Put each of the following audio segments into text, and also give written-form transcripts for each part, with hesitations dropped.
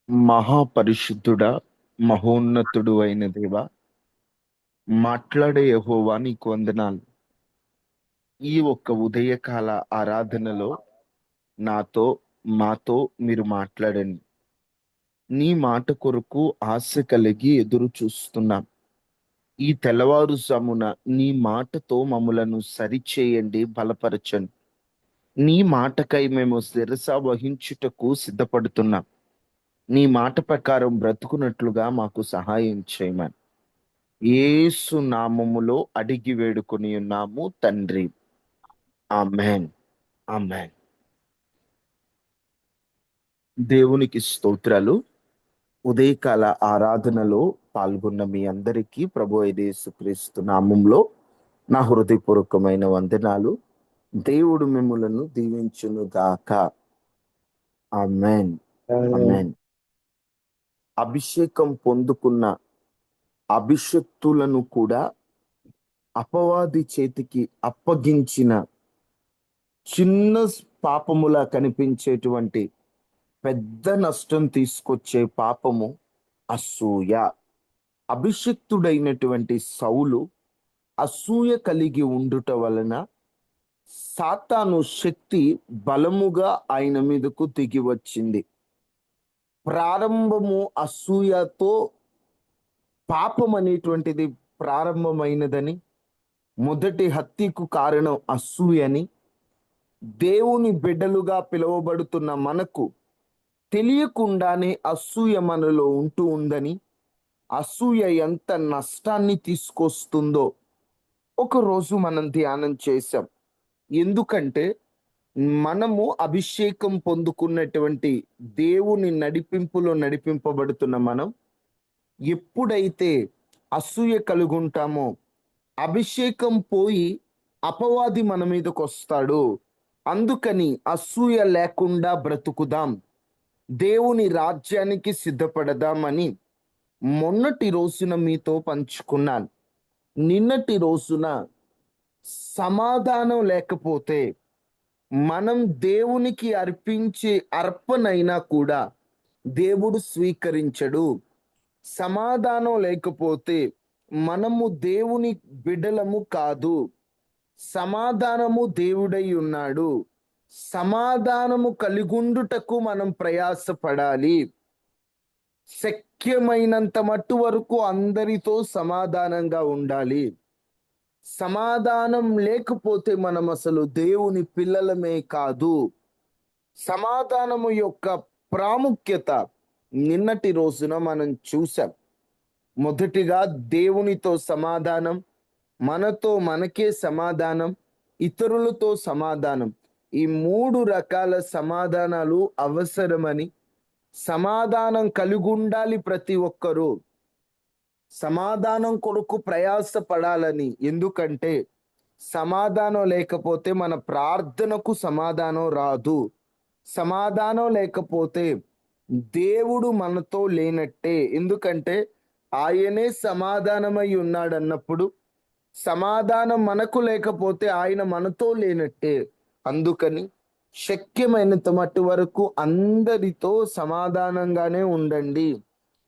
మహాపరిశుద్ధుడా, మహోన్నతుడు అయిన దేవా, మాట్లాడే యెహోవా నీకు వందనాలు. ఈ ఒక్క ఉదయకాల ఆరాధనలో నాతో మాతో మీరు మాట్లాడండి. నీ మాట కొరకు ఆశ కలిగి ఎదురు చూస్తున్నాం. ఈ తెల్లవారుజామున నీ మాటతో మమ్ములను సరిచేయండి, బలపరచండి. నీ మాటకై మేము శిరస వహించుటకు సిద్ధపడుతున్నాం. నీ మాట ప్రకారం బ్రతుకున్నట్లుగా మాకు సహాయం చేయమని యేసు నామములో అడిగి వేడుకొని ఉన్నాము తండ్రి. ఆమెన్. ఆమెన్. దేవునికి స్తోత్రాలు. ఉదయకాల ఆరాధనలో పాల్గొన్న మీ అందరికీ ప్రభు అయిన యేసుక్రీస్తు నామంలో నా హృదయపూర్వకమైన వందనాలు. దేవుడు మిమ్ములను దీవించును గాక. ఆమెన్. ఆమెన్. అభిషేకం పొందుకున్న అభిషక్తులను కూడా అపవాది చేతికి అప్పగించిన చిన్న పాపములా కనిపించేటువంటి పెద్ద నష్టం తీసుకొచ్చే పాపము అసూయ. అభిషిక్తుడైనటువంటి సౌలు అసూయ కలిగి ఉండుట వలన సాతాను శక్తి బలముగా ఆయన మీదకు దిగి వచ్చింది. ప్రారంభము అసూయతో పాపం అనేటువంటిది ప్రారంభమైనదని, మొదటి హత్యకు కారణం అసూయని, దేవుని బిడ్డలుగా పిలువబడుతున్న మనకు తెలియకుండానే అసూయ మనలో ఉంటూ ఉందని, అసూయ ఎంత నష్టాన్ని తీసుకొస్తుందో ఒకరోజు మనం ధ్యానం చేశాం. ఎందుకంటే మనము అభిషేకం పొందుకున్నటువంటి దేవుని నడిపింపులో నడిపింపబడుతున్న మనం ఎప్పుడైతే అసూయ కలుగుంటామో అభిషేకం పోయి అపవాది మన మీదకి వస్తాడు. అందుకని అసూయ లేకుండా బ్రతుకుదాం, దేవుని రాజ్యానికి సిద్ధపడదామని మొన్నటి రోజున మీతో పంచుకున్నాను. నిన్నటి రోజున సమాధానం లేకపోతే మనం దేవునికి అర్పించే అర్పణైనా కూడా దేవుడు స్వీకరించడు. సమాధానం లేకపోతే మనము దేవుని బిడ్డలము కాదు. సమాధానము దేవుడై ఉన్నాడు. సమాధానము కలిగుండుటకు మనం ప్రయాసపడాలి. శక్యమైనంత మట్టు వరకు అందరితో సమాధానంగా ఉండాలి. సమాధానం లేకపోతే మనం అసలు దేవుని పిల్లలమే కాదు. సమాధానము యొక్క ప్రాముఖ్యత నిన్నటి రోజున మనం చూసాం. మొదటిగా దేవునితో సమాధానం, మనతో మనకే సమాధానం, ఇతరులతో సమాధానం. ఈ 3 రకాల సమాధానాలు అవసరమని, సమాధానం కలిగి ఉండాలి ప్రతి ఒక్కరూ. సమాధానం కొరకు ప్రయాసపడాలని. ఎందుకంటే సమాధానం లేకపోతే మన ప్రార్థనకు సమాధానం రాదు. సమాధానం లేకపోతే దేవుడు మనతో లేనట్టే. ఎందుకంటే ఆయనే సమాధానమై ఉన్నాడన్నప్పుడు సమాధానం మనకు లేకపోతే ఆయన మనతో లేనట్టే. అందుకని శక్యమైనంత మట్టు వరకు అందరితో సమాధానంగానే ఉండండి.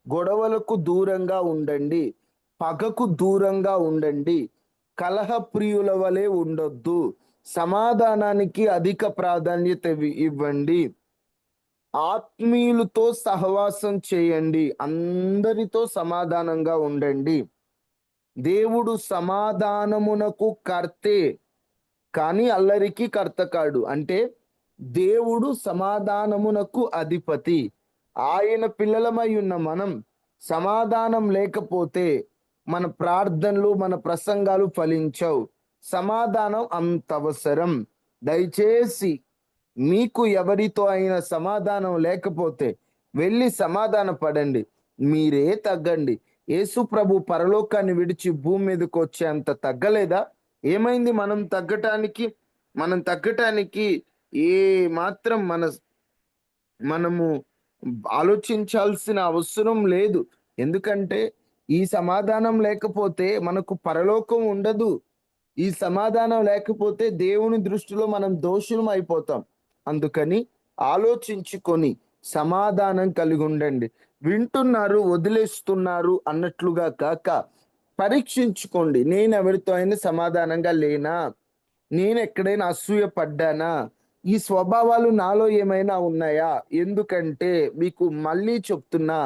గొడవలకు దూరంగా ఉండండి. పగకు దూరంగా ఉండండి. కలహ ప్రియుల వలె ఉండొద్దు. సమాధానానికి అధిక ప్రాధాన్యత ఇవ్వండి. ఆత్మీయులతో సహవాసం చేయండి. అందరితో సమాధానంగా ఉండండి. దేవుడు సమాధానమునకు కర్తే, కానీ అల్లరికి కర్త కాడు. అంటే దేవుడు సమాధానమునకు అధిపతి. ఆయన పిల్లలమై ఉన్న మనం సమాధానం లేకపోతే మన ప్రార్థనలు, మన ప్రసంగాలు ఫలించవు. సమాధానం అంత అవసరం. దయచేసి మీకు ఎవరితో అయినా సమాధానం లేకపోతే వెళ్ళి సమాధాన పడండి. మీరే తగ్గండి. యేసు ప్రభు పరలోకాన్ని విడిచి భూమి మీదకి వచ్చే అంత తగ్గలేదా? ఏమైంది మనం తగ్గటానికి ఏ మాత్రం మనము ఆలోచించాల్సిన అవసరం లేదు. ఎందుకంటే ఈ సమాధానం లేకపోతే మనకు పరలోకం ఉండదు. ఈ సమాధానం లేకపోతే దేవుని దృష్టిలో మనం దోషులం అయిపోతాం. అందుకని ఆలోచించుకొని సమాధానం కలిగి ఉండండి. వింటున్నారు, వదిలేస్తున్నారు అన్నట్లుగా కాక పరీక్షించుకోండి. నేను ఎవరితో అయినా సమాధానంగా లేనా? నేను ఎక్కడైనా అసూయ పడ్డానా? ఈ స్వభావాలు నాలో ఏమైనా ఉన్నాయా? ఎందుకంటే మీకు మళ్ళీ చెప్తున్నా,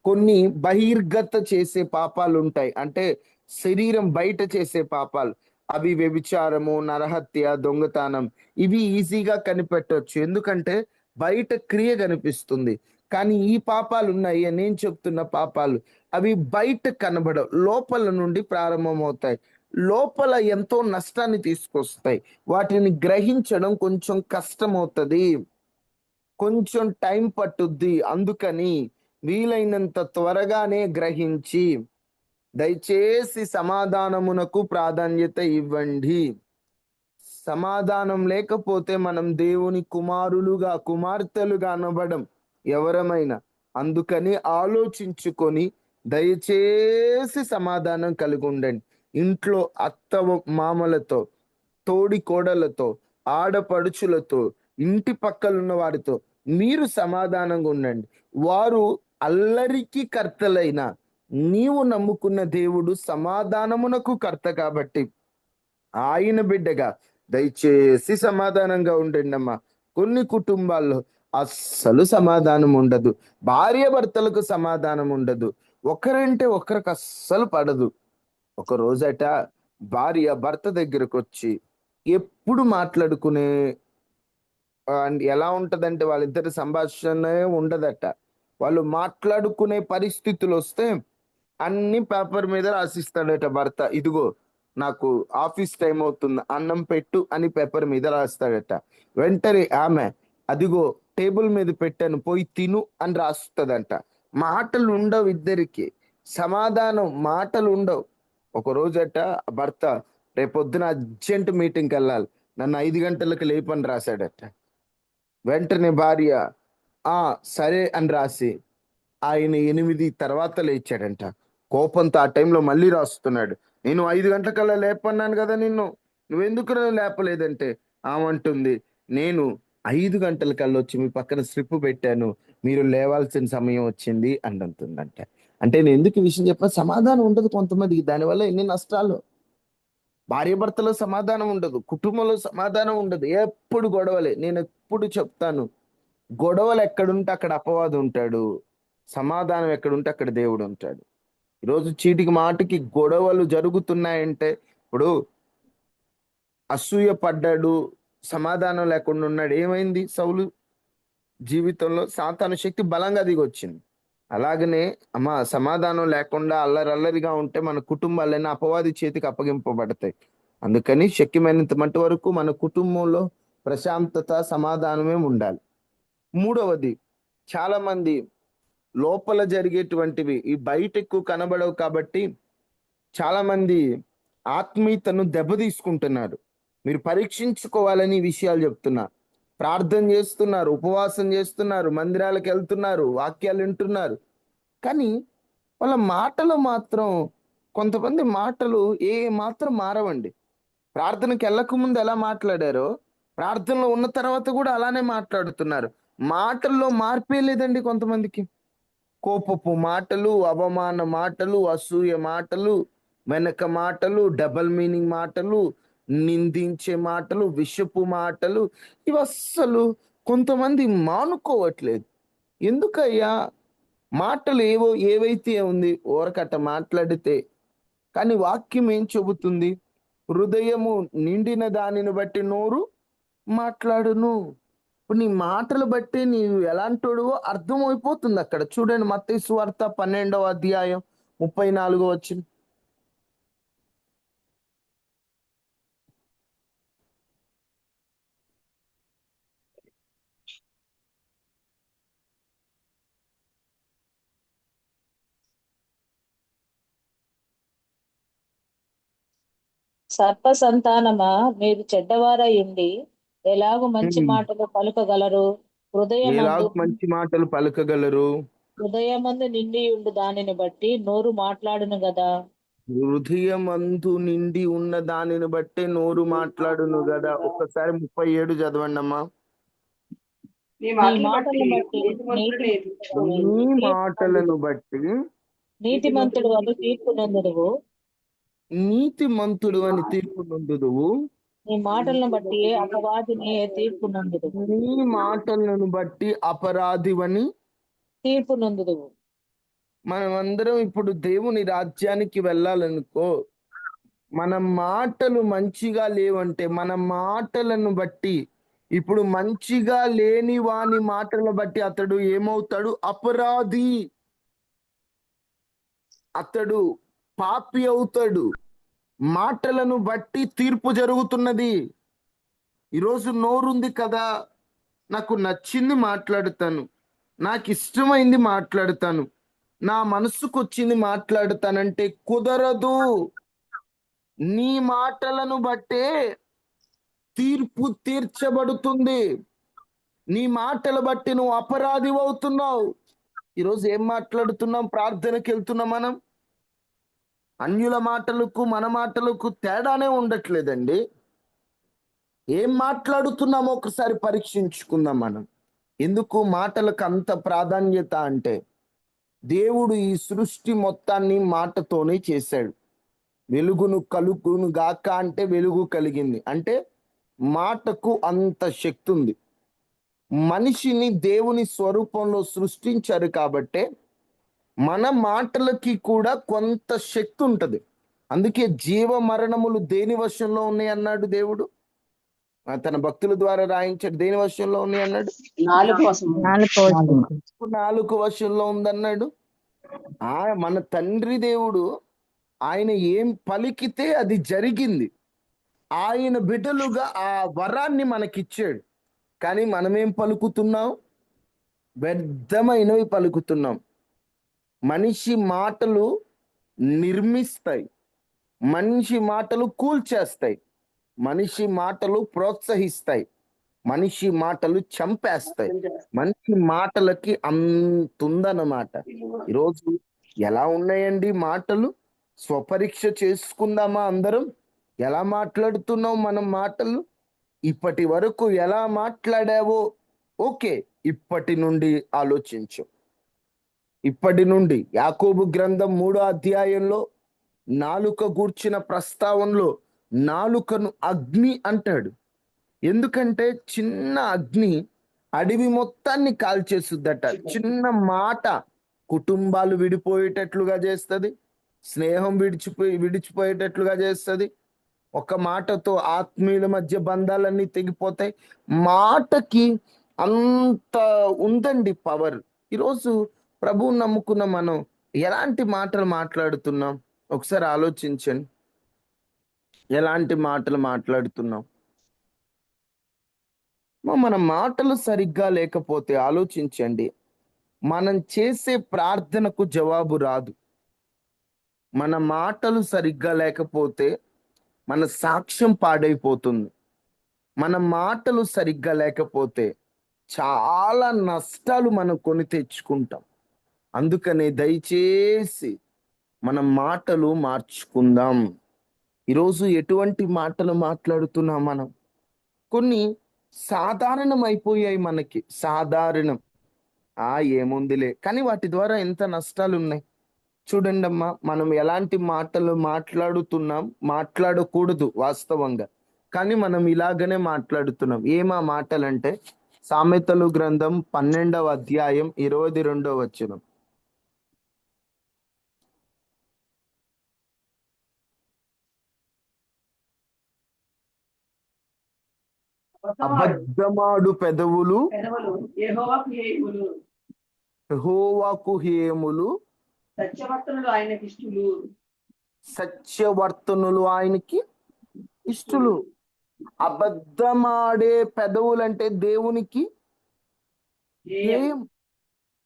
కొన్ని బహిర్గత చేసే పాపాలు ఉంటాయి. అంటే శరీరం బయట చేసే పాపాలు. అవి వ్యభిచారము, నరహత్య, దొంగతనం, ఇవి ఈజీగా కనిపెట్టొచ్చు. ఎందుకంటే బయట క్రియ కనిపిస్తుంది. కానీ ఈ పాపాలు ఉన్నాయి, నేను చెప్తున్న పాపాలు, అవి బయట కనబడవు, లోపల నుండి ప్రారంభమవుతాయి. లోపల ఎంతో నష్టాన్ని తీసుకొస్తాయి. వాటిని గ్రహించడం కొంచెం కష్టమవుతది. కొంచెం టైం పట్టుద్ది. అందుకని వీలైనంత త్వరగానే గ్రహించి దయచేసి సమాధానమునకు ప్రాధాన్యత ఇవ్వండి. సమాధానం లేకపోతే మనం దేవుని కుమారులుగా, కుమార్తెలుగా అనబడం ఎవరమైనా. అందుకని ఆలోచించుకొని దయచేసి సమాధానం కలిగి ఉండండి. ఇంట్లో అత్త మామలతో, తోడి కోడలతో, ఆడపడుచులతో, ఇంటి పక్కలున్న వారితో మీరు సమాధానంగా ఉండండి. వారు అల్లరికి కర్తలైన నీవు నమ్ముకున్న దేవుడు సమాధానమునకు కర్త కాబట్టి ఆయన బిడ్డగా దయచేసి సమాధానంగా ఉండండి అమ్మా. కొన్ని కుటుంబాల్లో అస్సలు సమాధానం ఉండదు. భార్య భర్తలకు సమాధానం ఉండదు. ఒకరంటే ఒకరికి అస్సలు పడదు. ఒక రోజట భార్య భర్త దగ్గరకు వచ్చి ఎప్పుడు మాట్లాడుకునే ఎలా ఉంటదంటే వాళ్ళిద్దరి సంభాషణే ఉండదట. వాళ్ళు మాట్లాడుకునే పరిస్థితులు వస్తే అన్ని పేపర్ మీద రాసిస్తాడట భర్త. ఇదిగో నాకు ఆఫీస్ టైం అవుతుంది, అన్నం పెట్టు అని పేపర్ మీద రాస్తాడట. వెంటనే ఆమె అదిగో టేబుల్ మీద పెట్టాను పోయి తిను అని రాస్తుందంట. మాటలు ఉండవు ఇద్దరికి. సమాధానం, మాటలు ఉండవు. ఒక రోజట భర్త రేపొద్దున అర్జెంట్ మీటింగ్కి వెళ్ళాలి, నన్ను 5 గంటలకు లేపని రాశాడట. వెంటనే భార్య ఆ సరే అని రాసి ఆయన 8 తర్వాత లేచాడంట. కోపంతో ఆ టైంలో మళ్ళీ రాస్తున్నాడు. నేను 5 గంటలకల్లా లేపన్నాను కదా నిన్ను, నువ్వెందుకు నన్ను లేపలేదంటే ఆమంటుంది, నేను 5 గంటలకల్లా వచ్చి మీ పక్కన స్లిప్ పెట్టాను, మీరు లేవాల్సిన సమయం వచ్చింది అని అంటుందంట. అంటే నేను ఎందుకు ఈ విషయం చెప్పా, సమాధానం ఉండదు కొంతమందికి. దానివల్ల ఎన్ని నష్టాలు. భార్యాభర్తలో సమాధానం ఉండదు, కుటుంబంలో సమాధానం ఉండదు, ఎప్పుడు గొడవలే. నేను ఎప్పుడు చెప్తాను, గొడవలు ఎక్కడుంటే అక్కడ అపవాది ఉంటాడు, సమాధానం ఎక్కడుంటే అక్కడ దేవుడు ఉంటాడు. ఈరోజు చీటికి మాటికి గొడవలు జరుగుతున్నాయంటే, ఇప్పుడు అసూయ పడ్డాడు, సమాధానం లేకుండా ఉన్నాడు, ఏమైంది? సౌలు జీవితంలో సాతాను శక్తి బలంగా దిగొచ్చింది. అలాగనే అమ్మా, సమాధానం లేకుండా అల్లరల్లరిగా ఉంటే మన కుటుంబాలైనా అపవాది చేతికి అప్పగింపబడతాయి. అందుకని శక్యమైనంత మట్టి వరకు మన కుటుంబంలో ప్రశాంతత, సమాధానమే ఉండాలి. మూడవది, చాలా మంది లోపల జరిగేటువంటివి ఈ బయట ఎక్కువ కనబడవు కాబట్టి చాలా మంది ఆత్మీయతను దెబ్బతీసుకుంటున్నారు. మీరు పరీక్షించుకోవాలని ఈ విషయాలు చెప్తున్నా. ప్రార్థన చేస్తున్నారు, ఉపవాసం చేస్తున్నారు, మందిరాలకు వెళ్తున్నారు, వాక్యాలు వింటున్నారు, కానీ వాళ్ళ మాటలు మాత్రం, కొంతమంది మాటలు ఏ మాత్రం మారవండి. ప్రార్థనకి వెళ్ళక ముందు ఎలా మాట్లాడారో ప్రార్థనలో ఉన్న తర్వాత కూడా అలానే మాట్లాడుతున్నారు. మాటల్లో మార్పే లేదండి కొంతమందికి. కోపపు మాటలు, అవమాన మాటలు, అసూయ మాటలు, వెనక మాటలు, డబల్ మీనింగ్ మాటలు, నిందించే మాటలు, విషపు మాటలు, ఇవి అస్సలు కొంతమంది మానుకోవట్లేదు. ఎందుకయ్యా? మాటలు ఏవైతే ఉంది ఓరకట్ట మాట్లాడితే. కానీ వాక్యం ఏం చెబుతుంది? హృదయము నిండిన దానిని బట్టి నోరు మాట్లాడును. ఇప్పుడు నీ మాటలు బట్టి నీవు ఎలాంటోడువో అర్థమైపోతుంది అక్కడ. చూడండి మత్తయి సువార్త 12వ అధ్యాయం 34 వచ్చింది. సర్ప సంతానమా, మీరు చెడ్డవారై ఉండి ఎలాగు మంచి మాటలు పలుకగలరు? హృదయమందు ఎలాగ మంచి మాటలు పలకగలరు? హృదయమందు నిండి ఉండు దానిని బట్టి నోరు మాట్లాడును గదా. హృదయమందు నిండి ఉన్న దానిని బట్టే నోరు మాట్లాడును కదా. ఒక్కసారి 37 చదవండి అమ్మా. నీ నీ మాటలు మాటలను బట్టి బట్టి నీ మాటలను బట్టి నీతిమంతుడు వల్ల తీర్పు నొందుదువు. నీతిమంతుడు అని తీర్పు నొందుదువు. నీ మాటలను బట్టి అపవాదిని తీర్పు నొందుదువు. నీ మాటలను బట్టి అపరాధివని. తీర్పు నొందుదువు. మనమందరం ఇప్పుడు దేవుని రాజ్యానికి వెళ్ళాలనుకో, మన మాటలు మంచిగా లేవంటే మన మాటలను బట్టి, ఇప్పుడు మంచిగా లేని వాని మాటలను బట్టి అతడు ఏమవుతాడు? అపరాధి. అతడు పాపి అవుతాడు. మాటలను బట్టి తీర్పు జరుగుతున్నది. ఈరోజు నోరుంది కదా, నాకు నచ్చింది మాట్లాడుతాను, నాకు ఇష్టమైంది మాట్లాడుతాను, నా మనసుకు వచ్చింది మాట్లాడుతానంటే కుదరదు. నీ మాటలను బట్టే తీర్పు తీర్చబడుతుంది. నీ మాటలు బట్టి నువ్వు అపరాధి అవుతున్నావు. ఈరోజు ఏం మాట్లాడుతున్నాం? ప్రార్థనకి వెళ్తున్నాం మనం. అన్యుల మాటలకు మన మాటలకు తేడానే ఉండట్లేదండి. ఏం మాట్లాడుతున్నామో ఒకసారి పరీక్షించుకుందాం మనం. ఎందుకు మాటలకు అంత ప్రాధాన్యత అంటే, దేవుడు ఈ సృష్టి మొత్తాన్ని మాటతోనే చేశాడు. వెలుగును కలుగును గాక అంటే వెలుగు కలిగింది. అంటే మాటకు అంత శక్తి ఉంది. మనిషిని దేవుని స్వరూపంలో సృష్టించారు కాబట్టే మన మాటలకి కూడా కొంత శక్తి ఉంటుంది. అందుకే జీవ మరణములు దేని వశంలో ఉన్నాయి అన్నాడు దేవుడు. తన భక్తుల ద్వారా రాయించాడు. దేని వశంలో ఉన్నాయి అన్నాడు? నాలుగు వశంలో ఉందన్నాడు. మన తండ్రి దేవుడు, ఆయన ఏం పలికితే అది జరిగింది. ఆయన బిడ్డలుగా ఆ వరాన్ని మనకిచ్చాడు. కానీ మనమేం పలుకుతున్నాం? వ్యర్థమైనవి పలుకుతున్నాం. మనిషి మాటలు నిర్మిస్తాయి, మనిషి మాటలు కూల్చేస్తాయి, మనిషి మాటలు ప్రోత్సహిస్తాయి, మనిషి మాటలు చంపేస్తాయి. మనిషి మాటలకి అంతుందన్నమాట. ఈరోజు ఎలా ఉన్నాయండి మాటలు? స్వపరీక్ష చేసుకుందామా అందరం? ఎలా మాట్లాడుతున్నావు మనం మాటలు? ఇప్పటి వరకు ఎలా మాట్లాడావో ఓకే, ఇప్పటి నుండి ఆలోచించు. ఇప్పటి నుండి యాకోబు గ్రంథం 3వ అధ్యాయంలో నాలుక గూర్చిన ప్రస్తావనలో నాలుకను అగ్ని అంటాడు. ఎందుకంటే చిన్న అగ్ని అడవి మొత్తాన్ని కాల్చేస్తుందట. చిన్న మాట కుటుంబాలు విడిపోయేటట్లుగా చేస్తుంది, స్నేహం విడిచిపోయేటట్లుగా చేస్తుంది. ఒక మాటతో ఆత్మీయుల మధ్య బంధాలన్నీ తెగిపోతాయి. మాటకి అంత ఉందండి పవర్. ఈరోజు ప్రభువుని నమ్ముకున్న మనం ఎలాంటి మాటలు మాట్లాడుతున్నాం? ఒకసారి ఆలోచించండి. ఎలాంటి మాటలు మాట్లాడుతున్నాం? మన మాటలు సరిగ్గా లేకపోతే ఆలోచించండి, మనం చేసే ప్రార్థనకు జవాబు రాదు. మన మాటలు సరిగ్గా లేకపోతే మన సాక్ష్యం పాడైపోతుంది. మన మాటలు సరిగ్గా లేకపోతే చాలా నష్టాలు మనం కొని తెచ్చుకుంటాం. అందుకనే దయచేసి మన మాటలు మార్చుకుందాం. ఈరోజు ఎటువంటి మాటలు మాట్లాడుతున్నాం మనం? కొన్ని సాధారణం అయిపోయాయి మనకి. సాధారణం, ఏముందిలే, కానీ వాటి ద్వారా ఎంత నష్టాలు ఉన్నాయి చూడండి అమ్మా. మనం ఎలాంటి మాటలు మాట్లాడుతున్నాం, మాట్లాడకూడదు వాస్తవంగా, కానీ మనం ఇలాగనే మాట్లాడుతున్నాం. ఏమా మాటలంటే సామెతలు గ్రంథం 12వ అధ్యాయం 22వ వచనం. అబద్ధమాడు పెదవులు యెహోవాకు హేయములు, సత్యవర్తనులు ఆయనకి ఇష్టలు. అబద్ధమాడే పెదవులు అంటే దేవునికి హేయం.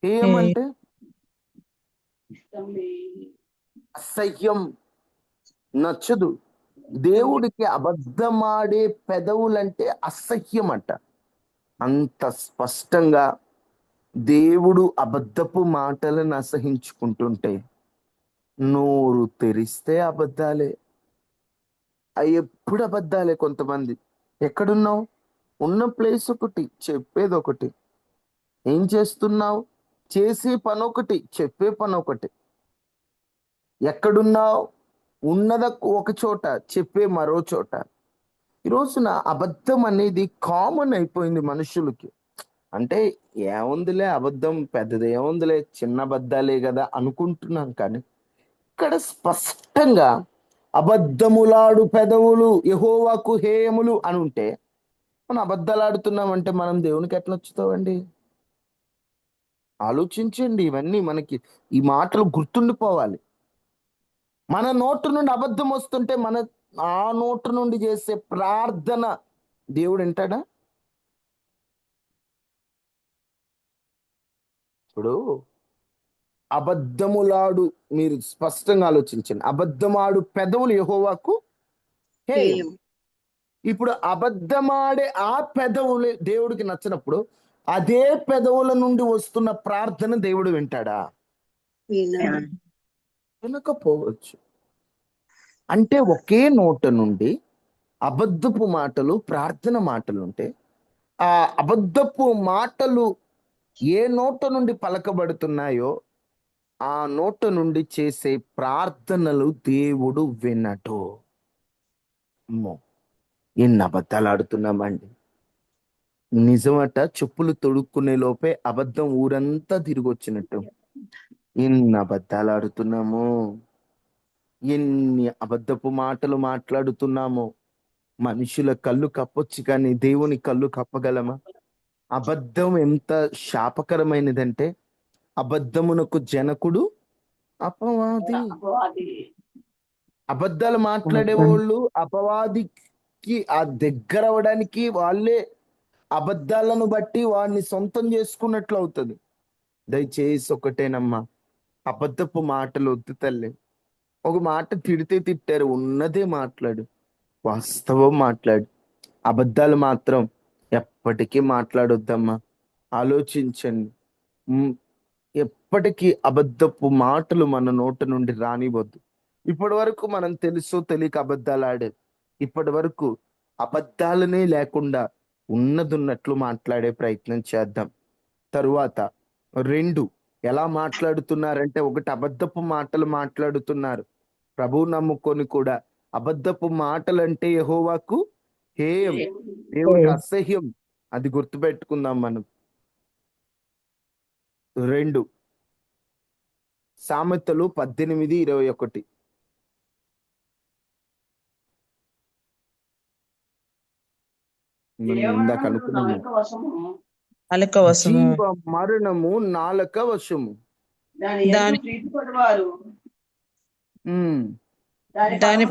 హేయం అంటే అసహ్యం, నచ్చదు. దేవుడికి అబద్ధమాడే పెదవులంటే అసహ్యం అంట. అంత స్పష్టంగా దేవుడు అబద్ధపు మాటలను అసహించుకుంటుంటే నోరు తెరిస్తే అబద్ధాలే. ఎప్పుడు అబద్ధాలే. కొంతమంది ఎక్కడున్నావు? ఉన్న ప్లేస్ ఒకటి, చెప్పేది ఒకటి. ఏం చేస్తున్నావు? చేసే పని ఒకటి, చెప్పే పని ఒకటి. ఎక్కడున్నావు? ఉన్నద ఒక చోట, చెప్పే మరో చోట. ఈ రోజున అబద్ధం అనేది కామన్ అయిపోయింది మనుషులకి. అంటే ఏముందిలే అబద్ధం, పెద్దది ఏముందిలే, చిన్న అబద్ధాలే కదా అనుకుంటున్నాం. కానీ ఇక్కడ స్పష్టంగా అబద్ధములాడు పెదవులు యెహోవాకు హేయములు అని ఉంటే, మనం అబద్ధాలు ఆడుతున్నామంటే మనం దేవునికి ఎట్లా నచ్చుతామండి? ఆలోచించండి. ఇవన్నీ మనకి ఈ మాటలు గుర్తుండిపోవాలి. మన నోటు నుండి అబద్ధం వస్తుంటే ఆ నోటు నుండి చేసే ప్రార్థన దేవుడు వింటాడా? ఇప్పుడు అబద్ధములాడు, మీరు స్పష్టంగా ఆలోచించండి, అబద్ధమాడు పెదవులు యెహోవాకు హేయం. హేయం. ఇప్పుడు అబద్ధమాడే ఆ పెదవులు దేవుడికి నచ్చినప్పుడు అదే పెదవుల నుండి వస్తున్న ప్రార్థన దేవుడు వింటాడా? వినడు. వినకపోవచ్చు. అంటే ఒకే నోట నుండి అబద్ధపు మాటలు, ప్రార్థన మాటలు ఉంటే, ఆ అబద్ధపు మాటలు ఏ నోట నుండి పలకబడుతున్నాయో ఆ నోట నుండి చేసే ప్రార్థనలు దేవుడు వినడు. అమ్మో, ఎన్ని అబద్ధాలు ఆడుతున్నామండి. నిజమట, చెప్పులు తొడుక్కునే లోపే అబద్ధం ఊరంతా తిరిగి వచ్చినట్టు ఎన్ని అబద్ధాలు ఆడుతున్నాము, ఎన్ని అబద్ధపు మాటలు మాట్లాడుతున్నాము. మనుషుల కళ్ళు కప్పొచ్చు కానీ దేవుని కళ్ళు కప్పగలమా? అబద్ధం ఎంత శాపకరమైనదంటే, అబద్ధమునకు జనకుడు అపవాది. అపవాది. అబద్ధాలు మాట్లాడేవాళ్ళు అపవాదికి ఆ దగ్గర అవడానికి వాళ్ళే అబద్ధాలను బట్టి వాడిని సొంతం చేసుకున్నట్లు అవుతుంది. దయచేసి ఒకటేనమ్మా, అబద్ధపు మాటలు వద్దు తల్లి. ఒక మాట తిడితే తిట్టారు, ఉన్నదే మాట్లాడు, వాస్తవం మాట్లాడు. అబద్ధాలు మాత్రం ఎప్పటికీ మాట్లాడొద్దమ్మా. ఆలోచించండి. ఉమ్, ఎప్పటికీ అబద్ధపు మాటలు మన నోట నుండి రానివద్దు. ఇప్పటి వరకు మనం తెలుసో తెలియక అబద్ధాలు ఆడేది. ఇప్పటి వరకు అబద్ధాలనే లేకుండా ఉన్నదున్నట్లు మాట్లాడే ప్రయత్నం చేద్దాం. తరువాత 2, ఎలా మాట్లాడుతున్నారంటే, ఒకటి అబద్ధపు మాటలు మాట్లాడుతున్నారు. ప్రభువు నమ్ముకొని కూడా అబద్ధపు మాటలంటే యెహోవాకు హేయం, దేవునికి అసహ్యం. అది గుర్తుపెట్టుకుందాం మనం. 2 సామెతలు 18:21. మనం ఇందాక అనుకున్నాము, అలక వశము జీవ మరణము నాలుక వశము. దాని ఉమ్, దాని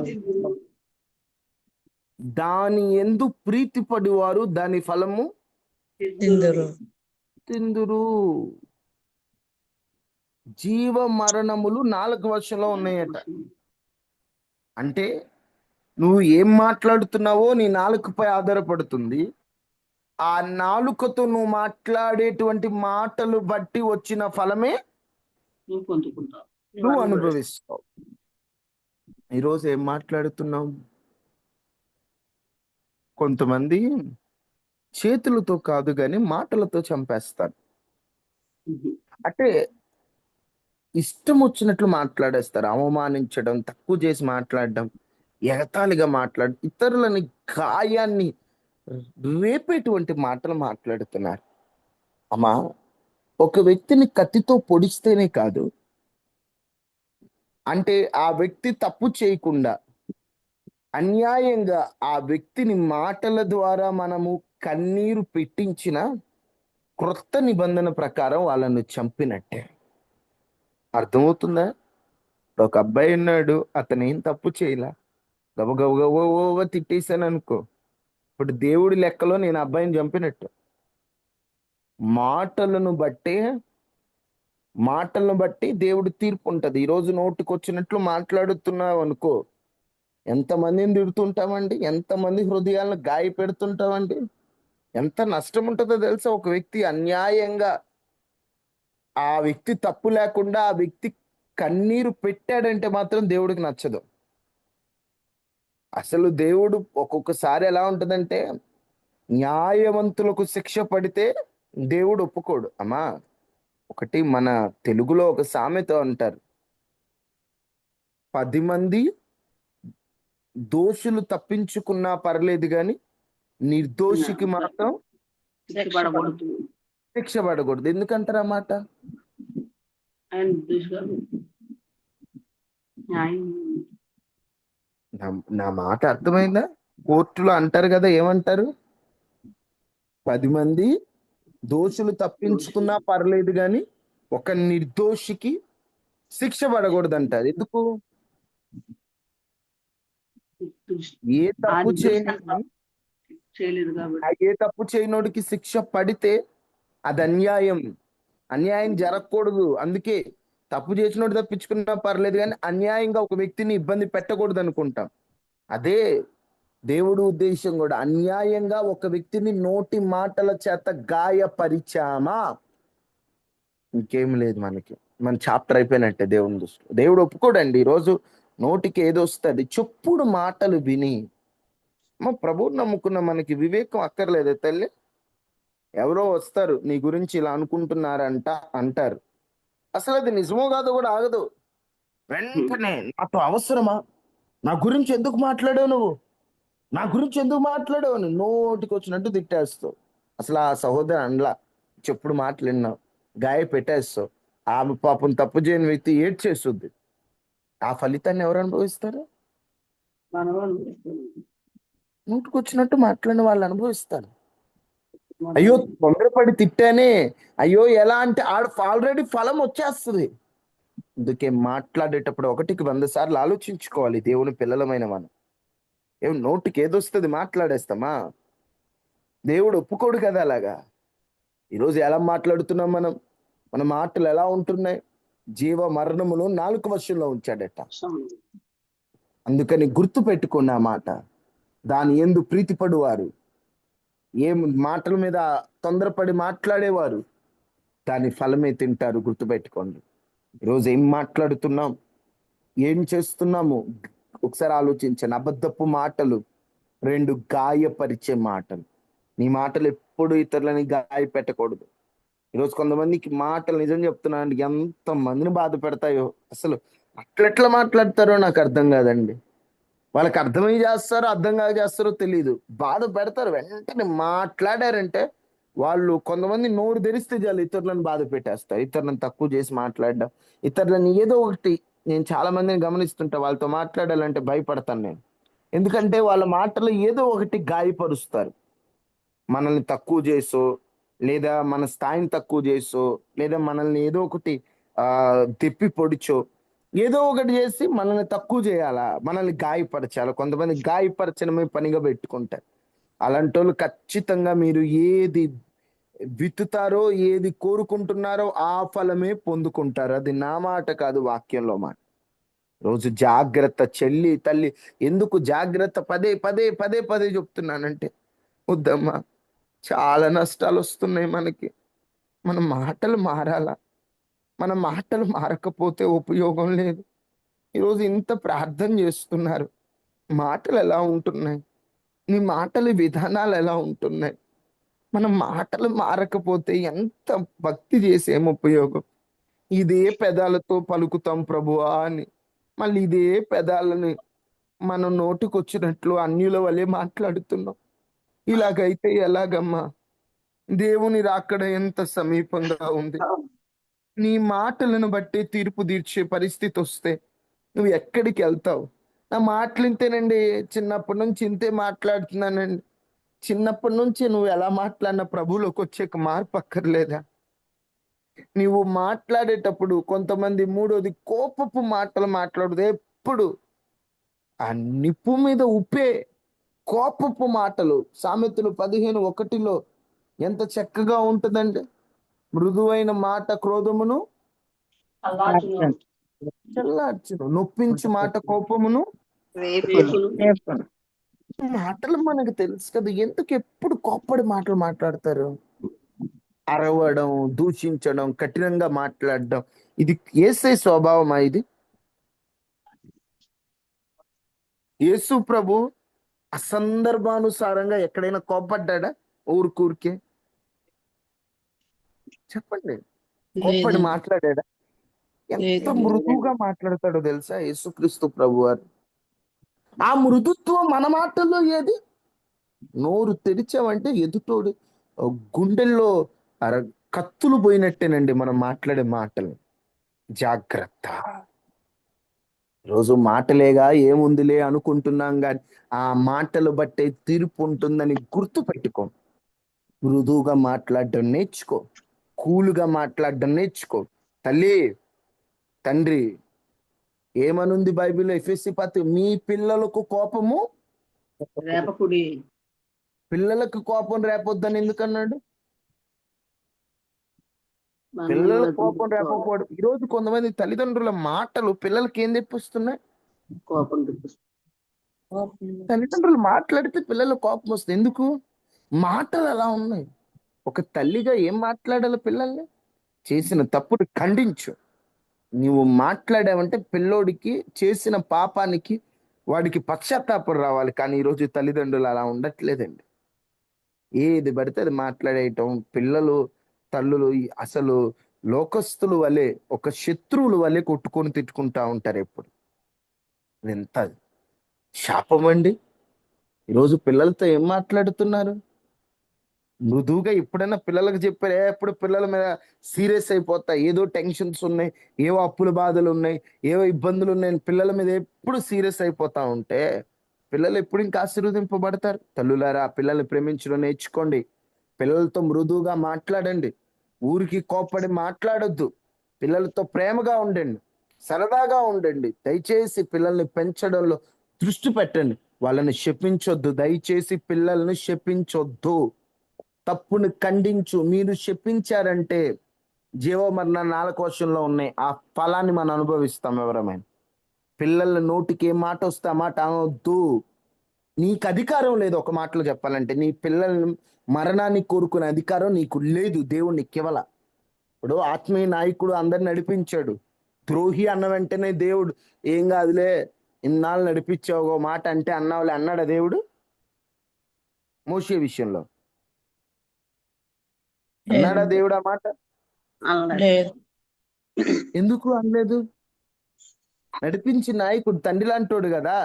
దాని యందు ప్రీతిపడి వారు దాని ఫలము తిందురు. తిందురు. జీవ మరణములు నాలుక వశంలో ఉన్నాయట. అంటే నువ్వు ఏం మాట్లాడుతున్నావో నీ నాలుకపై ఆధారపడుతుంది. ఆ నాలుకతో నువ్వు మాట్లాడేటువంటి మాటలు బట్టి వచ్చిన ఫలమే నువ్వు అనుభవిస్తావు. ఈరోజు ఏం మాట్లాడుతున్నావు? కొంతమంది చేతులతో కాదు కానీ మాటలతో చంపేస్తారు. అంటే ఇష్టం వచ్చినట్లు మాట్లాడేస్తారు. అవమానించడం, తక్కువ చేసి మాట్లాడడం, ఎగతాళిగా ఇతరులని గాయాన్ని రేపేటువంటి మాటలు మాట్లాడుతున్నారు. అమ్మా, ఒక వ్యక్తిని కత్తితో పొడిస్తేనే కాదు, అంటే ఆ వ్యక్తి తప్పు చేయకుండా అన్యాయంగా ఆ వ్యక్తిని మాటల ద్వారా మనము కన్నీరు పెట్టించిన క్రొత్త నిబంధన ప్రకారం వాళ్ళను చంపినట్టే. అర్థమవుతుందా? ఒక అబ్బాయి ఉన్నాడు, అతను ఏం తప్పు చేయలే, గబగబ తిట్టేశాను అనుకో, ఇప్పుడు దేవుడి లెక్కలో నేను అబ్బాయిని చంపినట్టు. మాటలను బట్టే మాటలను బట్టి దేవుడి తీర్పు ఉంటది. ఈరోజు నోటికొచ్చినట్లు మాట్లాడుతున్నావు అనుకో, ఎంతమందిని తిడుతుంటామండి, ఎంతమంది హృదయాలను గాయపెడుతుంటామండి, ఎంత నష్టం ఉంటుందో తెలుసా? ఒక వ్యక్తి అన్యాయంగా, ఆ వ్యక్తి తప్పు లేకుండా ఆ వ్యక్తి కన్నీరు పెట్టాడంటే మాత్రం దేవుడికి నచ్చదు. అసలు దేవుడు ఒక్కొక్కసారి ఎలా ఉంటుందంటే, న్యాయవంతులకు శిక్ష పడితే దేవుడు ఒప్పుకోడు అమ్మా. ఒకటి మన తెలుగులో ఒక సామెత అంటారు, 10 మంది దోషులు తప్పించుకున్నా పర్లేదు కానీ నిర్దోషికి మాత్రం శిక్ష పడకూడదు. శిక్ష పడకూడదు. ఎందుకంటారు ఆ మాట? ఆయన దృష్టిలో న్యాయం. నా మాట అర్థమైందా? కోర్టులో అంటారు కదా, ఏమంటారు? 10 మంది దోషులు తప్పించుకున్నా పర్లేదు కానీ ఒక నిర్దోషికి శిక్ష పడకూడదు అంటారు. ఎందుకు? ఏ తప్పు ఆది చేయని చేయలేదు కాబట్టి ఏ తప్పు చేయనోడికి శిక్ష పడితే అది అన్యాయం. అన్యాయం జరగకూడదు. అందుకే తప్పు చేసినోడు తప్పించుకున్నా పర్లేదు కానీ అన్యాయంగా ఒక వ్యక్తిని ఇబ్బంది పెట్టకూడదు అనుకుంటాం. అదే దేవుడు ఉద్దేశం కూడా. అన్యాయంగా ఒక వ్యక్తిని నోటి మాటల చేత గాయపరిచామా ఇంకేం లేదు మనకి, మన చాప్టర్ అయిపోయినట్టే దేవుని దృష్టిలో. దేవుడు ఒప్పుకోడండి. ఈరోజు నోటికి ఏదో వస్తుంది, చెప్పుడు మాటలు విని మా ప్రభువుని నమ్ముకున్న మనకి వివేకం అక్కర్లేదే తల్లి? ఎవరో వస్తారు, నీ గురించి ఇలా అనుకుంటున్నారంట అంటారు. అసలు అది నిజమో కాదో కూడా ఆగదు. వెంటనే నాతో అవసరమా, నా గురించి ఎందుకు మాట్లాడావు నువ్వు, నా గురించి ఎందుకు మాట్లాడావు అని నోటికి వచ్చినట్టు తిట్టేస్తావు. అసలు ఆ సహోదరు అండ్లా చెప్పుడు మాట్లాడినావు, గాయ పెట్టేస్తావు. ఆమె పాపం తప్పు చేయని వ్యక్తి ఏడ్చేస్తుంది. ఆ ఫలితాన్ని ఎవరు అనుభవిస్తారు? మన వాళ్ళు నోటికి వచ్చినట్టు మాట్లాడిన వాళ్ళు అనుభవిస్తారు. అయ్యో తొందరపడి తిట్టానే, అయ్యో ఎలా అంటే ఆల్రెడీ ఫలం వచ్చేస్తుంది. అందుకే మాట్లాడేటప్పుడు 100 సార్లు ఆలోచించుకోవాలి. దేవుని పిల్లలమైన మనం నోటికి ఏదొస్తుంది మాట్లాడేస్తామా? దేవుడు ఒప్పుకోడు కదా అలాగా. ఈరోజు ఎలా మాట్లాడుతున్నాం మనం? మన మాటలు ఎలా ఉంటున్నాయి? జీవ మరణమును నాలుక వశంలో ఉంచాడట. అందుకని గుర్తు పెట్టుకున్న మాట, దాని యందు ప్రీతిపడువారు, ఏం మాటల మీద తొందరపడి మాట్లాడేవారు దాని ఫలమే తింటారు. గుర్తుపెట్టుకోండి. ఈరోజు ఏం మాట్లాడుతున్నాం, ఏం చేస్తున్నాము ఒకసారి ఆలోచించండి. అబద్ధపు మాటలు 2 గాయపరిచే మాటలు. నీ మాటలు ఎప్పుడు ఇతరులని గాయపెట్టకూడదు. ఈరోజు కొంతమందికి మాటలు నిజం చెప్తున్నానండి, ఎంత మందిని బాధ పెడతాయో. అసలు అట్లెట్లా మాట్లాడతారో నాకు అర్థం కాదండి. వాళ్ళకి అర్థమై చేస్తారో అర్థం కాక చేస్తారో తెలియదు, బాధ పెడతారు. వెంటనే మాట్లాడారంటే వాళ్ళు, కొంతమంది నోరు తెరిస్తే చాలు ఇతరులను బాధ పెట్టేస్తారు. ఇతరులను తక్కువ చేసి మాట్లాడడం, ఇతరులని ఏదో ఒకటి. నేను చాలా మందిని గమనిస్తుంటా, వాళ్ళతో మాట్లాడాలంటే భయపడతాను నేను. ఎందుకంటే వాళ్ళ మాటలు ఏదో ఒకటి గాయపరుస్తారు. మనల్ని తక్కువ చేసో, లేదా మన స్థాయిని తక్కువ చేసో, లేదా మనల్ని ఏదో ఒకటి తెప్పి పొడిచో, ఏదో ఒకటి చేసి మనల్ని తక్కువ చేయాలా, మనల్ని గాయపరచాలి. కొంతమంది గాయపరచడమే పనిగా పెట్టుకుంటారు. అలాంటి వాళ్ళు ఖచ్చితంగా మీరు ఏది విత్తుతారో, ఏది కోరుకుంటున్నారో ఆ ఫలమే పొందుకుంటారు. అది నా మాట కాదు, వాక్యంలో మాట. రోజు జాగ్రత్త చెల్లి తల్లి. ఎందుకు జాగ్రత్త పదే పదే పదే పదే చెప్తున్నానంటే, వద్దమ్మా, చాలా నష్టాలు వస్తున్నాయి మనకి. మన మాటలు మారాలా. మన మాటలు మారకపోతే ఉపయోగం లేదు. ఈరోజు ఇంత ప్రార్థన చేస్తున్నారు, మాటలు ఎలా ఉంటున్నాయి? నీ మాటల విధానాలు ఎలా ఉంటున్నాయి? మన మాటలు మారకపోతే ఎంత భక్తి చేసి ఏం ఉపయోగం? ఇదే పెదాలతో పలుకుతాం ప్రభువా అని, మళ్ళీ ఇదే పెదాలని మనం నోటికొచ్చినట్లు అన్యుల వలె మాట్లాడుతున్నాం. ఇలాగైతే ఎలాగమ్మా? దేవుని రాకడ ఎంత సమీపంగా ఉంది. నీ మాటలను బట్టి తీర్పు తీర్చే పరిస్థితి వస్తే నువ్వు ఎక్కడికి వెళ్తావు? నా మాటలు ఇంతేనండి, చిన్నప్పటి నుంచి ఇంతే మాట్లాడుతున్నానండి. చిన్నప్పటి నుంచి నువ్వు ఎలా మాట్లాడినా ప్రభువులోకి వచ్చే మార్పు అక్కర్లేదా? నువ్వు మాట్లాడేటప్పుడు కొంతమంది, మూడోది, కోపపు మాటలు మాట్లాడదు. ఎప్పుడు ఆ నిప్పు మీద ఉప్పే కోపపు మాటలు. సామెతలు 15:1 ఎంత చక్కగా ఉంటుందండి. మృదువైన మాట క్రోధమును చల్లార్చును, నొప్పించి మాట కోపమును. రేపులు మాటలు మనకు తెలుసు కదా, ఎందుకు ఎప్పుడు కోప్పడి మాటలు మాట్లాడతారు? అరవడం, దూషించడం, కఠినంగా మాట్లాడడం, ఇది యేసే స్వభావమా? ఇది యేసు ప్రభు అసందర్భానుసారంగా ఎక్కడైనా కోప్పడ్డా? ఊరికే చెప్పండి. కోప్పడి లేదండి. మాట్లాడాడా? ఎంత లేదు. మృదువుగా మాట్లాడతాడో తెలుసా యేసుక్రీస్తు ప్రభువారు. ఆ మృదుత్వం మన మాటల్లో ఏది? నోరు తెరిచామంటే ఎదుటోడు గుండెల్లో అర కత్తులు పోయినట్టేనండి మనం మాట్లాడే మాటలు. జాగ్రత్త. రోజు మాటలేగా ఏముందిలే అనుకుంటున్నాం గాని ఆ మాటలు బట్టే తీర్పు ఉంటుందని గుర్తు పెట్టుకో. మృదువుగా మాట్లాడడం నేర్చుకో. కూలుగా మాట్లాడడం నేర్చుకో. తల్లి, తండ్రి, ఏమనుంది బైబిల్లో? ఎఫెసీ మీ పిల్లలకు కోపము, రేపకుడి పిల్లలకు కోపం రేపొద్దని ఎందుకన్నాడు? మనం పిల్లల కూడా కోపం రేపకపోవడం. ఈరోజు కొంతమంది తల్లిదండ్రుల మాటలు పిల్లలకి ఏం తెప్పిస్తున్నాయి? కోపం తెప్పిస్తుంది. తల్లిదండ్రులు మాట్లాడితే పిల్లల కోపం వస్తుంది. ఎందుకు? మాటలు అలా ఉన్నాయి. ఒక తల్లిగా ఏం మాట్లాడాలి పిల్లల్ని? చేసిన తప్పుని ఖండించు. నువ్వు మాట్లాడావంటే పిల్లోడికి చేసిన పాపానికి వాడికి పశ్చాత్తాపం రావాలి. కానీ ఈరోజు తల్లిదండ్రులు అలా ఉండట్లేదండి. ఏది పడితే అది మాట్లాడేయటం. పిల్లలు, తల్లులు అసలు లోకస్తులు వలె, ఒక శత్రువుల వలె కొట్టుకొని తిట్టుకుంటా ఉంటారు ఎప్పుడు. ఇది ఎంత శాపం అండి. ఈరోజు పిల్లలతో ఏం మాట్లాడుతున్నారు? మృదువుగా ఎప్పుడైనా పిల్లలకు చెప్పారు? ఎప్పుడు పిల్లల మీద సీరియస్ అయిపోతా, ఏదో టెన్షన్స్ ఉన్నాయి, ఏవో అప్పుల బాధలు ఉన్నాయి, ఏవో ఇబ్బందులు ఉన్నాయి, పిల్లల మీద ఎప్పుడు సీరియస్ అయిపోతా ఉంటే పిల్లలు ఎప్పుడు ఇంకా ఆశీర్వదింపబడతారు? తల్లులారా, పిల్లల్ని ప్రేమించడం నేర్చుకోండి. పిల్లలతో మృదువుగా మాట్లాడండి. ఊరికి కోప్పడి మాట్లాడొద్దు. పిల్లలతో ప్రేమగా ఉండండి, సరదాగా ఉండండి. దయచేసి పిల్లల్ని పెంచడంలో దృష్టి పెట్టండి. వాళ్ళని శపించొద్దు. దయచేసి పిల్లల్ని శపించొద్దు. తప్పును ఖండించు. మీరు శపించారంటే జీవమరణ నాలుకోశంలో ఉన్నాయి. ఆ ఫలాన్ని మనం అనుభవిస్తాం ఎవరమైనా. పిల్లల నోటికి ఏ మాట వస్తే ఆ మాట అనొద్దు. నీకు అధికారం లేదు. ఒక మాటలో చెప్పాలంటే నీ పిల్లల్ని మరణాన్ని కోరుకునే అధికారం నీకు లేదు. దేవుడు నీకు ఇవ్వాల. ఇప్పుడు ఆత్మీయ నాయకుడు అందరిని నడిపించాడు. ద్రోహి అన్న వెంటనే దేవుడు ఏం కాదులే, ఇన్నాళ్ళు నడిపించావు ఒక మాట అంటే అన్నావులే అన్నాడా దేవుడు? మోషే విషయంలో అన్నాడా దేవుడు ఆ మాట? అనలేదు. లేదు. ఎందుకు అనలేదు? నడిపించి నాయకుడు తండ్రి లాంటోడు కదా,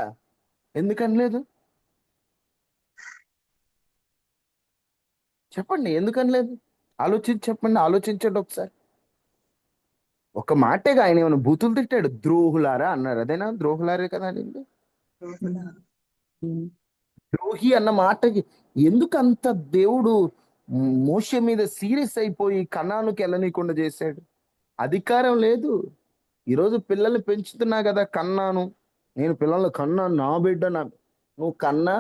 ఎందుకు అనలేదు? చెప్పండి, ఎందుకు అనలేదు? ఆలోచించి చెప్పండి, ఆలోచించండి ఒకసారి. ఒక మాటేగా ఆయన ఏమైనా బూతులు తిట్టాడు? ద్రోహులారా అన్నారు. అదేనా? ద్రోహులారే కదా అనింది. ద్రోహి అన్న మాటకి ఎందుకు అంత దేవుడు మోషే మీద సీరియస్ అయిపోయి కనానుకి వెళ్ళనీయకుండా చేశాడు? అధికారం లేదు. ఈరోజు పిల్లల్ని పెంచుతున్నా కదా, కన్నాను, నేను పిల్లల్ని కన్నాను, నా బిడ్డ నా. నువ్వు కన్నా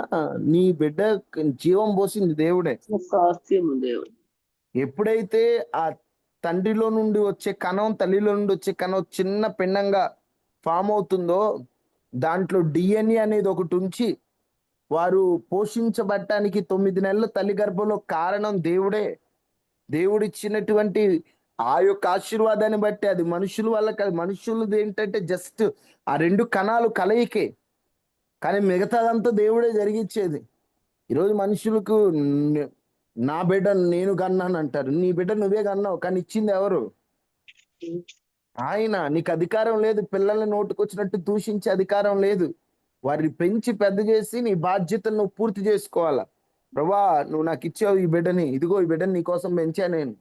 నీ బిడ్డ జీవం పోసింది దేవుడే. స్వాస్థ్యము దేవుడు. ఎప్పుడైతే ఆ తండ్రిలో నుండి వచ్చే కణం, తల్లిలో నుండి వచ్చే కణం చిన్న పిండంగా ఫామ్ అవుతుందో, దాంట్లో డిఎన్ఏ అనేది ఒకటి ఉంచి వారు పోషించబడటానికి 9 నెలలు తల్లి గర్భంలో కారణం దేవుడే. దేవుడిచ్చినటువంటి ఆ యొక్క ఆశీర్వాదాన్ని బట్టి అది మనుషుల వల్ల కాదు. మనుషులది ఏంటంటే జస్ట్ ఆ 2 కణాలు కలయికే. కానీ మిగతాదంతా దేవుడే జరిగిచ్చేది. ఈరోజు మనుషులకు నా బిడ్డ నేను కన్నాను అంటారు. నీ బిడ్డ నువ్వే కన్నావు, కానీ ఇచ్చింది ఎవరు? ఆయన. నీకు అధికారం లేదు. పిల్లల్ని నోటుకొచ్చినట్టు దూషించే అధికారం లేదు. వారిని పెంచి పెద్ద చేసి నీ బాధ్యతలు నువ్వు పూర్తి చేసుకోవాలా. ప్రభా, నువ్వు నాకు ఇచ్చావు ఈ బిడ్డని, ఇదిగో ఈ బిడ్డని నీ కోసం పెంచా నేను,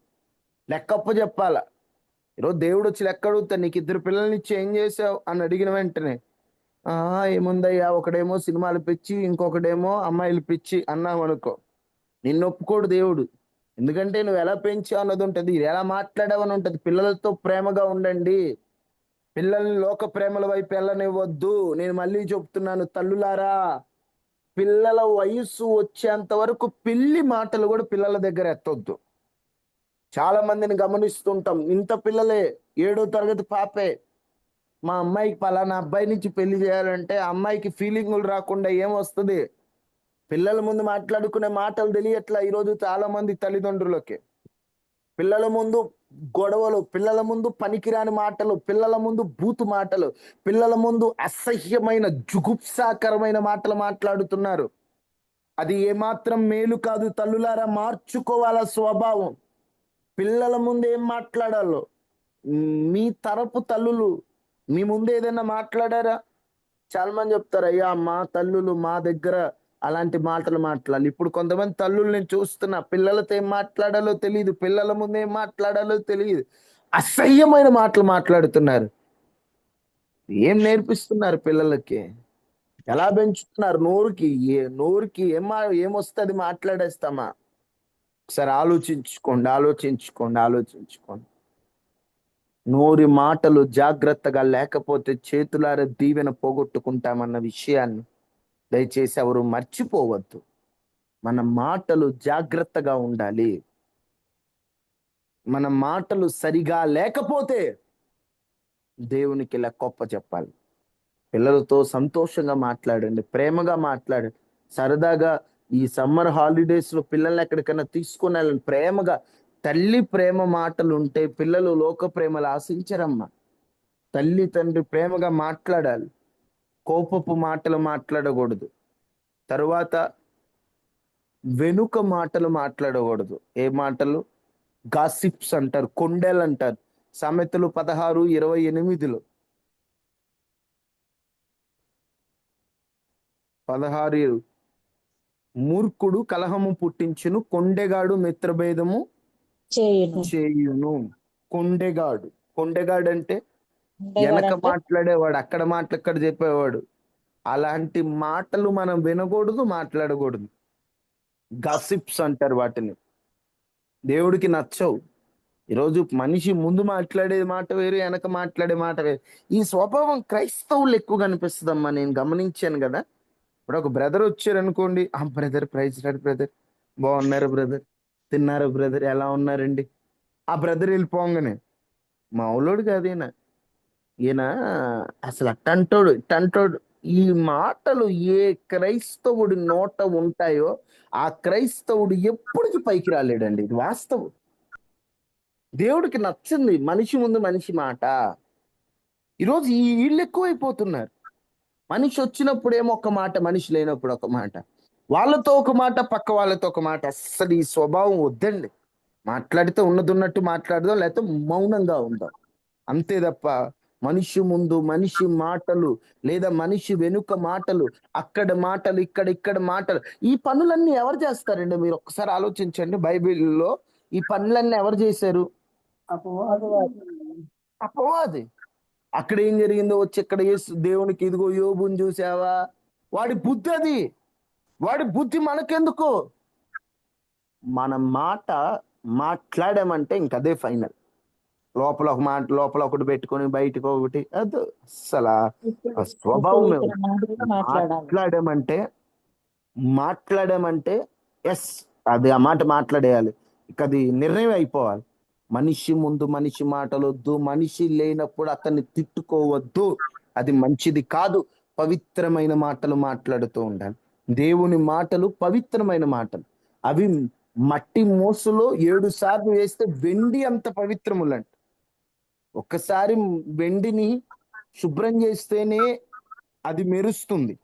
లెక్కప్ప చెప్పాలా. ఈరోజు దేవుడు వచ్చి లెక్క అడుగుతా, నీకు 2 పిల్లల్ని ఇచ్చి ఏం చేసావు అని అడిగిన వెంటనే ఏముందయ్యా, ఒకడేమో సినిమాలు పిచ్చి, ఇంకొకడేమో అమ్మాయిలు పిచ్చి అన్నావు అనుకో, నిన్ను ఒప్పుకోడు దేవుడు. ఎందుకంటే నువ్వు ఎలా పెంచావు అన్నది ఉంటుంది, ఎలా మాట్లాడావని ఉంటుంది. పిల్లలతో ప్రేమగా ఉండండి. పిల్లల్ని లోక ప్రేమల వైపు వెళ్ళనివ్వద్దు. నేను మళ్ళీ చెప్తున్నాను, తల్లులారా, పిల్లల వయస్సు వచ్చేంత వరకు పిల్లి మాటలు కూడా పిల్లల దగ్గర ఎత్తొద్దు. చాలా మందిని గమనిస్తుంటాం. ఇంత పిల్లలే, 7వ తరగతి పాపే, మా అమ్మాయికి పలానా అబ్బాయి నుంచి పెళ్లి చేయాలంటే ఆ అమ్మాయికి ఫీలింగులు రాకుండా ఏమొస్తుంది? పిల్లల ముందు మాట్లాడుకునే మాటలు తెలియట్లా ఈరోజు చాలా మంది తల్లిదండ్రులకి. పిల్లల ముందు గొడవలు, పిల్లల ముందు పనికిరాని మాటలు, పిల్లల ముందు బూతు మాటలు, పిల్లల ముందు అసహ్యమైన జుగుప్సాకరమైన మాటలు మాట్లాడుతున్నారు. అది ఏమాత్రం మేలు కాదు. తల్లులారా, మార్చుకోవాల స్వభావం. పిల్లల ముందు ఏం మాట్లాడాలో. మీ తరపు తల్లులు మీ ముందు ఏదైనా మాట్లాడారా? చాలా మంది చెప్తారు, అయ్యా మా తల్లులు మా దగ్గర అలాంటి మాటలు మాట్లాడాలి. ఇప్పుడు కొంతమంది తల్లులు నేను చూస్తున్నా, పిల్లలతో ఏం మాట్లాడాలో తెలియదు, పిల్లల ముందు ఏం మాట్లాడాలో తెలియదు, అసహ్యమైన మాటలు మాట్లాడుతున్నారు. ఏం నేర్పిస్తున్నారు పిల్లలకి? ఎలా పెంచుతున్నారు? నోరుకి ఏమొస్తుంది మాట్లాడేస్తామా? ఒకసారి ఆలోచించుకోండి. నోరి మాటలు జాగ్రత్తగా లేకపోతే చేతులార దీవెన పోగొట్టుకుంటామన్న విషయాన్ని దయచేసి ఎవరు మర్చిపోవద్దు. మన మాటలు జాగ్రత్తగా ఉండాలి. మన మాటలు సరిగా లేకపోతే దేవునికి లెక్కొప్ప చెప్పాలి. పిల్లలతో సంతోషంగా మాట్లాడండి, ప్రేమగా మాట్లాడండి. సరదాగా ఈ సమ్మర్ హాలిడేస్ లో పిల్లల్ని ఎక్కడికైనా తీసుకుని వెళ్ళండి. ప్రేమగా, తల్లి ప్రేమ మాటలు ఉంటే పిల్లలు లోక ప్రేమలు ఆశించరమ్మా. తల్లి తండ్రి ప్రేమగా మాట్లాడాలి, కోపపు మాటలు మాట్లాడకూడదు. తరువాత వెనుక మాటలు మాట్లాడకూడదు. ఏ మాటలు? గాసిప్స్ అంటారు, కొండెలు అంటారు. సామెతలు 16:28 16 మూర్ఖుడు కలహము పుట్టించును, కొండెగాడు మిత్రభేదము చేయును. కొండెగాడు అంటే వెనక మాట్లాడేవాడు, అక్కడ మాటలు ఇక్కడ చెప్పేవాడు. అలాంటి మాటలు మనం వినకూడదు, మాట్లాడకూడదు. గాసిప్స్ అంటారు వాటిని. దేవుడికి నచ్చవు. ఈరోజు మనిషి ముందు మాట్లాడే మాట వేరు, వెనక మాట్లాడే మాట వేరు. ఈ స్వభావం క్రైస్తవులు ఎక్కువ కనిపిస్తుందమ్మా, నేను గమనించాను కదా. ఇప్పుడు ఒక బ్రదర్ వచ్చారు అనుకోండి, ఆ బ్రదర్ ప్రైజ్ రాడు బ్రదర్, బాగున్నారు బ్రదర్, తిన్నారు బ్రదర్, ఎలా ఉన్నారండి. ఆ బ్రదర్ వెళ్ళిపోగానే మావులోడు కాదు ఈయన అసలు ఇట్టంటోడు. ఈ మాటలు ఏ క్రైస్తవుడి నోట ఉంటాయో ఆ క్రైస్తవుడు ఎప్పటికీ పైకి రాలేడండి. ఇది వాస్తవం. దేవుడికి నచ్చింది మనిషి ముందు మనిషి మాట. ఈరోజు వీళ్ళు ఎక్కువైపోతున్నారు. మనిషి వచ్చినప్పుడేమో ఒక మాట, మనిషి లేనప్పుడు ఒక మాట, వాళ్ళతో ఒక మాట, పక్క వాళ్ళతో ఒక మాట. అస్సలు ఈ స్వభావం వద్దండి. మాట్లాడితే ఉన్నట్టు మాట్లాడదాం, లేకపోతే మౌనంగా ఉందాం, అంతే తప్ప మనిషి ముందు మనిషి మాటలు, లేదా మనిషి వెనుక మాటలు, అక్కడ మాటలు, ఇక్కడ మాటలు, ఈ పనులన్నీ ఎవరు చేస్తారండి? మీరు ఒక్కసారి ఆలోచించండి. బైబిల్లో ఈ పనులన్నీ ఎవరు చేశారు? అపవాది. అక్కడ ఏం జరిగిందో వచ్చి ఇక్కడ దేవునికి, ఇదిగో యోబుని చూసావా, వాడి బుద్ధి అది, వాడి బుద్ధి మనకెందుకు? మన మాట మాట్లాడామంటే ఇంకదే ఫైనల్. లోపల ఒక మాట, లోపల ఒకటి పెట్టుకొని బయటకు ఒకటి, అది అస్సలు స్వభావం. మాట్లాడామంటే ఎస్, అది ఆ మాట మాట్లాడేయాలి. ఇక అది నిర్ణయం అయిపోవాలి. మనిషి ముందు మనిషి మాటలు వద్దు, మనిషి లేనప్పుడు అతన్ని తిట్టుకోవద్దు, అది మంచిది కాదు. పవిత్రమైన మాటలు మాట్లాడుతూ ఉండాలి. దేవుని మాటలు పవిత్రమైన మాటలు. అవి మట్టి మోసులో 7 సార్లు వేస్తే వెండి అంత పవిత్రములంట. ఒక్కసారి వెండిని శుభ్రం చేస్తేనే అది మెరుస్తుంది.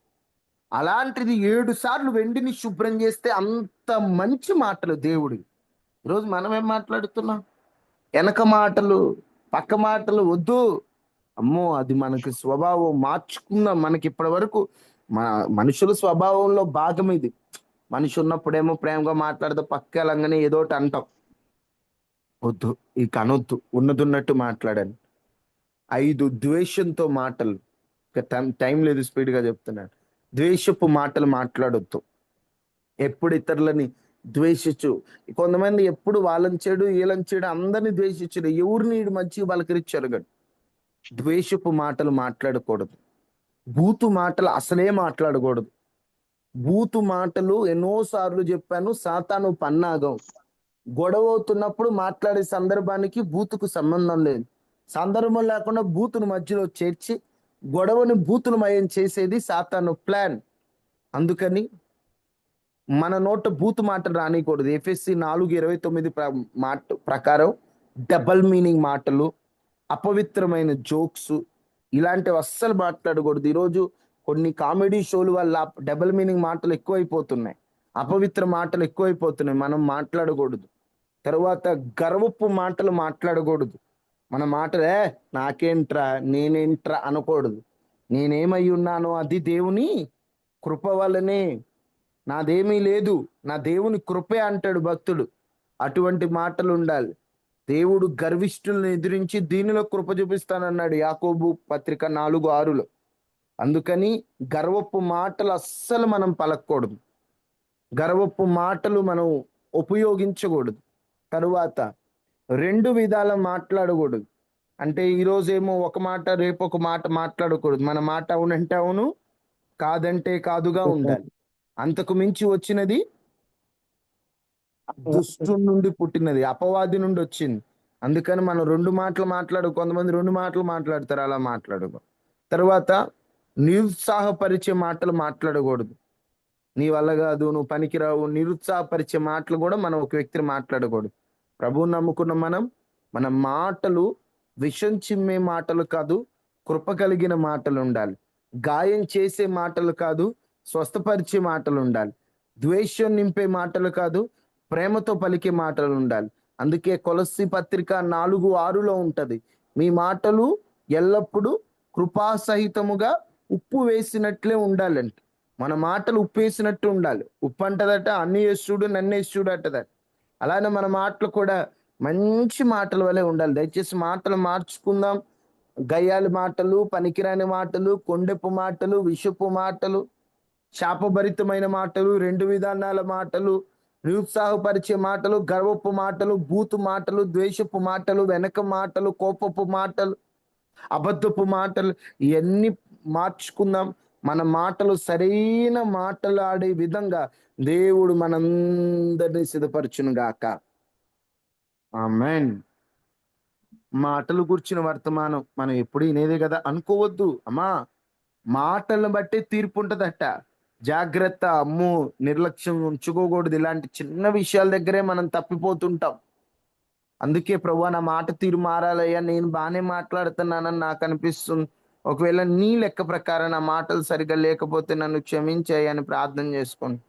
అలాంటిది 7 సార్లు వెండిని శుభ్రం చేస్తే అంత మంచి మాటలు దేవుడి. ఈరోజు మనం ఏం మాట్లాడుతున్నాం? వెనక మాటలు, పక్క మాటలు వద్దు. అమ్మో, అది మనకి స్వభావం మార్చుకున్నాం. మనకి ఇప్పటి వరకు మనుషుల స్వభావంలో భాగం ఇది. మనిషి ఉన్నప్పుడేమో ప్రేమగా మాట్లాడితే పక్క వెళ్ళంగానే ఏదోటి అంటాం. వద్దు, ఇక అనొద్దు, ఉన్నట్టు మాట్లాడాను. 5 ద్వేషంతో మాటలు. టైం లేదు, స్పీడ్గా చెప్తున్నాను. ద్వేషపు మాటలు మాట్లాడొద్దు. ఎప్పుడు ఇతరులని ద్వేషించు. కొంతమంది ఎప్పుడు వాళ్ళని చెడు వీళ్ళని చెడు అందరినీ ద్వేషించడు, ఎవరిని మంచిగా పలకరించరుగడు. ద్వేషపు మాటలు మాట్లాడకూడదు. బూతు మాటలు అసలే మాట్లాడకూడదు. బూతు మాటలు ఎన్నోసార్లు చెప్పాను, సాతాను పన్నాగం. గొడవ అవుతున్నప్పుడు మాట్లాడే సందర్భానికి బూతుకు సంబంధం లేదు. సందర్భం లేకుండా బూతును మధ్యలో చేర్చి గొడవని బూతులమయం చేసేది సాతాను ప్లాన్. అందుకని మన నోట బూతు మాటలు రానికూడదు. ఎఫెసీ 4:29 ప్రకారం డబల్ మీనింగ్ మాటలు, అపవిత్రమైన జోక్స్, ఇలాంటివి అస్సలు మాట్లాడకూడదు. ఈరోజు కొన్ని కామెడీ షోలు వల్ల డబల్ మీనింగ్ మాటలు ఎక్కువైపోతున్నాయి, అపవిత్ర మాటలు ఎక్కువైపోతున్నాయి. మనం మాట్లాడకూడదు. తర్వాత గర్వపు మాటలు మాట్లాడకూడదు. మన మాటలే నాకేంట్రా నేనేంట్రా అనకూడదు. నేనేమై ఉన్నానో అది దేవుని కృప వల్లనే, నాదేమీ లేదు, నా దేవుని కృపే అంటాడు భక్తుడు. అటువంటి మాటలు ఉండాలి. దేవుడు గర్విష్ఠులను ఎదిరించి దీనిలో కృప చూపిస్తానన్నాడు యాకోబు పత్రిక 4:6. అందుకని గర్వపు మాటలు అస్సలు మనం పలకూడదు. గర్వపు మాటలు మనం ఉపయోగించకూడదు. తరువాత 2 విధాల మాట్లాడకూడదు. అంటే ఈరోజేమో ఒక మాట, రేపు ఒక మాట మాట్లాడకూడదు. మన మాట అవునంటే అవును, కాదంటే కాదుగా ఉండాలి. అంతకు మించి వచ్చినది దుష్టుడి నుండి పుట్టినది, అపవాది నుండి వచ్చింది. అందుకని మనం 2 మాటలు కొంతమంది 2 మాటలు మాట్లాడతారు, అలా మాట్లాడకూడదు. తర్వాత నిరుత్సాహపరిచే మాటలు మాట్లాడకూడదు. నీ వల్ల కాదు, నువ్వు పనికిరావు, నిరుత్సాహపరిచే మాటలు కూడా మనం ఒక వ్యక్తిని మాట్లాడకూడదు. ప్రభువుని నమ్ముకున్న మన మాటలు విషం చిమ్మే మాటలు కాదు, కృప కలిగిన మాటలు ఉండాలి. గాయం చేసే మాటలు కాదు, స్వస్థపరిచే మాటలు ఉండాలి. ద్వేషం నింపే మాటలు కాదు, ప్రేమతో పలికే మాటలు ఉండాలి. అందుకే కొలస్సీ పత్రిక 4:6 ఉంటది, మీ మాటలు ఎల్లప్పుడూ కృపాసహితముగా ఉప్పు వేసినట్లే ఉండాలంట. మన మాటలు ఉప్పు వేసినట్టు ఉండాలి. ఉప్పు అంటదట అన్ని వేసుడు నన్ను వేసుడు అంటదట. అలానే మన మాటలు కూడా మంచి మాటల వలె ఉండాలి. దయచేసి మాటలు మార్చుకుందాం. గయ్యాలి మాటలు, పనికిరాని మాటలు, కొండెపు మాటలు, విషపు మాటలు, శాపభరితమైన మాటలు, 2 విధానాల మాటలు, నిరుత్సాహపరిచే మాటలు, గర్వపు మాటలు, బూతు మాటలు, ద్వేషపు మాటలు, వెనక మాటలు, కోపపు మాటలు, అబద్ధపు మాటలు, ఇవన్నీ మార్చుకుందాం. మన మాటలు సరైన మాటలాడే విధంగా దేవుడు మనందరినీ సిద్ధపరచును గాక. ఆమేన్. మాటలు గుర్చిన వర్తమానం మనం ఎప్పుడు వినేదే కదా అనుకోవద్దు. అమ్మా, మాటలను బట్టే తీర్పు ఉంటదట. జాగ్రత్త. అమ్ము, నిర్లక్ష్యం ఉంచుకోకూడదు. ఇలాంటి చిన్న విషయాల దగ్గరే మనం తప్పిపోతుంటాం. అందుకే ప్రభువా నా మాట తీరు మారాలయ్యా, నేను బాగానే మాట్లాడుతున్నానని నాకు అనిపిస్తుంది. ఒకవేళ నీ లెక్క ప్రకారం నా మాటలు సరిగ్గా లేకపోతే నన్ను క్షమించాయి అని ప్రార్థన చేసుకోండి.